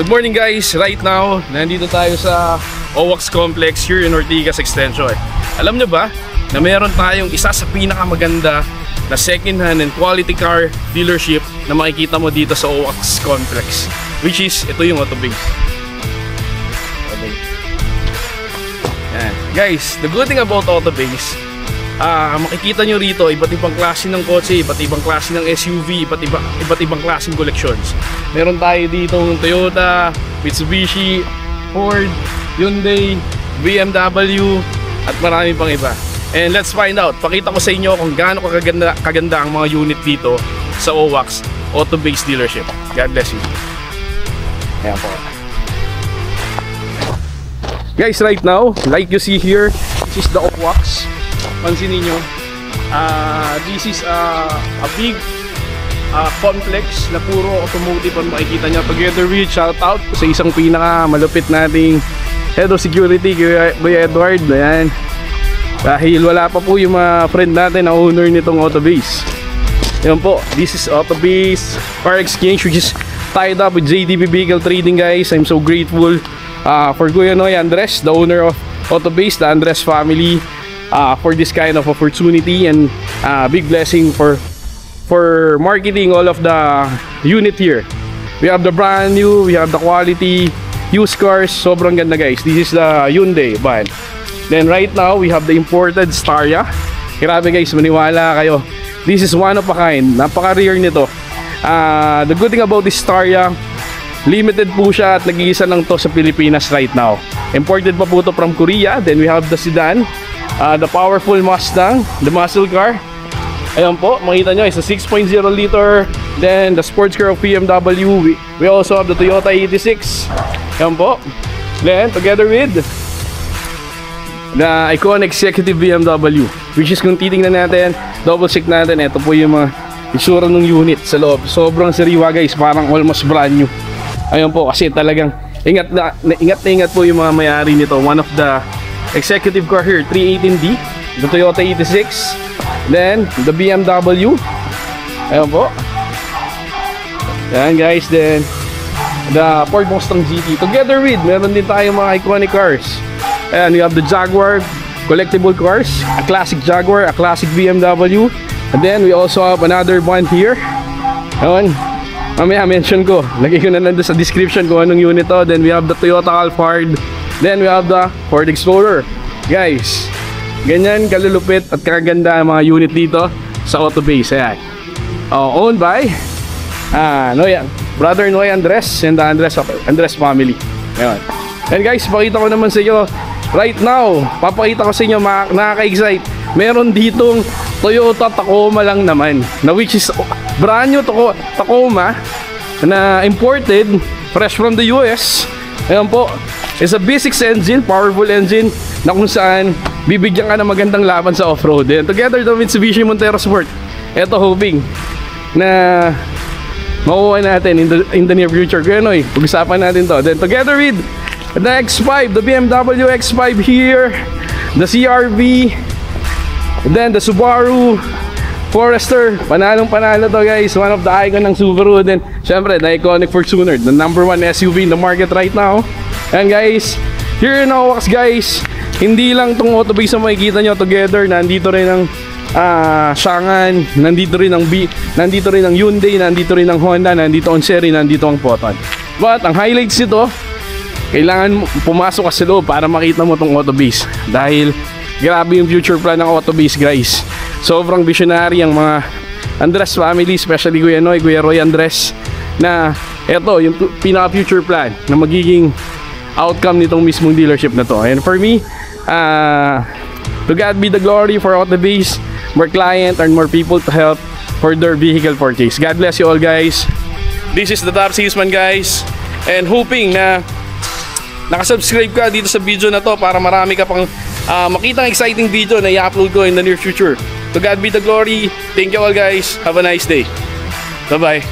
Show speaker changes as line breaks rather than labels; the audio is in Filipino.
Good morning guys! Right now, nandito tayo sa OWACS Complex here in Ortigas Extension. Alam nyo ba na meron tayong isa sa pinakamaganda na second hand and quality car dealership na makikita mo dito sa OWACS Complex, which is, ito yung Autobase. Yan. Guys, the good thing about Autobase, makikita nyo rito iba't ibang klase ng kotse, iba't ibang klase ng SUV, iba't ibang klaseng collections. Meron tayo dito ng Toyota, Mitsubishi, Ford, Hyundai, BMW, at marami pang iba. And let's find out. Pakita ko sa inyo kung gaano kaganda ang mga unit dito sa OWACS Autobase Dealership. God bless you. Ayan po. Guys, right now, like you see here, this is the OWACS. Pansinin nyo, this is a big complex na puro automotive ang makikita nyo. Together with shout out sa isang pinaka malupit nating head of security, Kuya Edward. Ayan. Dahil wala pa po yung mga friend natin na owner nitong Autobase. Ayan po, this is Autobase Car Exchange, which is tied up with JDB Vehicle Trading, guys. I'm so grateful for Kuya Noy Andres, the owner of Autobase, the Andres family, for this kind of opportunity, and big blessing for marketing all of the unit here. We have the brand new, we have the quality used cars. Sobrang ganda, guys. This is the Hyundai van. Then right now we have the imported Staria. Grabe guys, maniwala kayo, this is one of a kind. Napaka-rare nito. The good thing about this Staria, limited po siya at nag-iisa lang to sa Pilipinas right now. Imported pa po to from Korea. Then we have the sedan, the powerful Mustang, the muscle car. Ayan po, makita nyo, it's a 6.0 liter. Then the sports car of BMW. We also have the Toyota 86. Ayan po. Then together with the iconic executive BMW, which is kung titingnan natin, double check natin, ito po yung mga itsura ng unit sa loob. Sobrang sariwa guys, parang almost brand new. Ayan po, kasi talagang ingat na ingat po yung mga may-ari nito. One of the executive car here, 318D, the Toyota 86, then the BMW. Ayan po. Ayan guys, then the Ford Mustang GT. Together with, meron din tayong mga iconic cars. Ayan, we have the Jaguar collectible cars, a classic Jaguar, a classic BMW, and then we also have another one here. Ayan, mamaya mention ko, lagay ko na lang sa description kung anong unit to. Then we have the Toyota Alphard, then we have the Ford Explorer. Guys, ganyan kalulupit at kaganda ang mga unit dito sa Autobase. Ayan, owned by Brother Noy Andres and the Andres family. Ayan. And guys, pakita ko naman sa inyo right now, papakita ko sa inyo, nakaka-excite. Meron ditong Toyota Tacoma lang naman, na which is brand new Tacoma na imported fresh from the US. Ayan po, it's a V6 engine, powerful engine, na kung saan bibigyan ka ng magandang laban sa off-road. And together the Mitsubishi Montero Sport, eto hoping na makuha natin in the near future. Kaya Noy, pag-usapan natin to. Then together with the X5, the BMW X5 here, the CR-V, then the Subaru Forester. Panalong panalo to guys, one of the icon ng Subaru. Then syempre the iconic Fortuner, the #1 SUV in the market right now. And guys, here in OWACS guys, hindi lang tong Autobase na makikita nyo. Together, nandito rin ang Changan, nandito rin ang Hyundai, nandito rin ang Honda, nandito ang Chery, nandito ang Proton. But ang highlights nito, kailangan pumasok ka sa loob para makita mo tong Autobase. Dahil grabe yung future plan ng Autobase guys. Sobrang visionary ang mga Andres family, especially Kuya Noy, Kuya Roy Andres, na eto yung pinaka future plan na magiging outcome nitong mismong dealership na to. And for me, to God be the glory for Autobase, more client and more people to help for their vehicle purchase. God bless you all guys. This is the Top Salesman guys, and hoping na nakasubscribe ka dito sa video na to para marami ka pang makita ng exciting video na i-upload ko in the near future. To God be the glory. Thank you all guys. Have a nice day. Bye bye.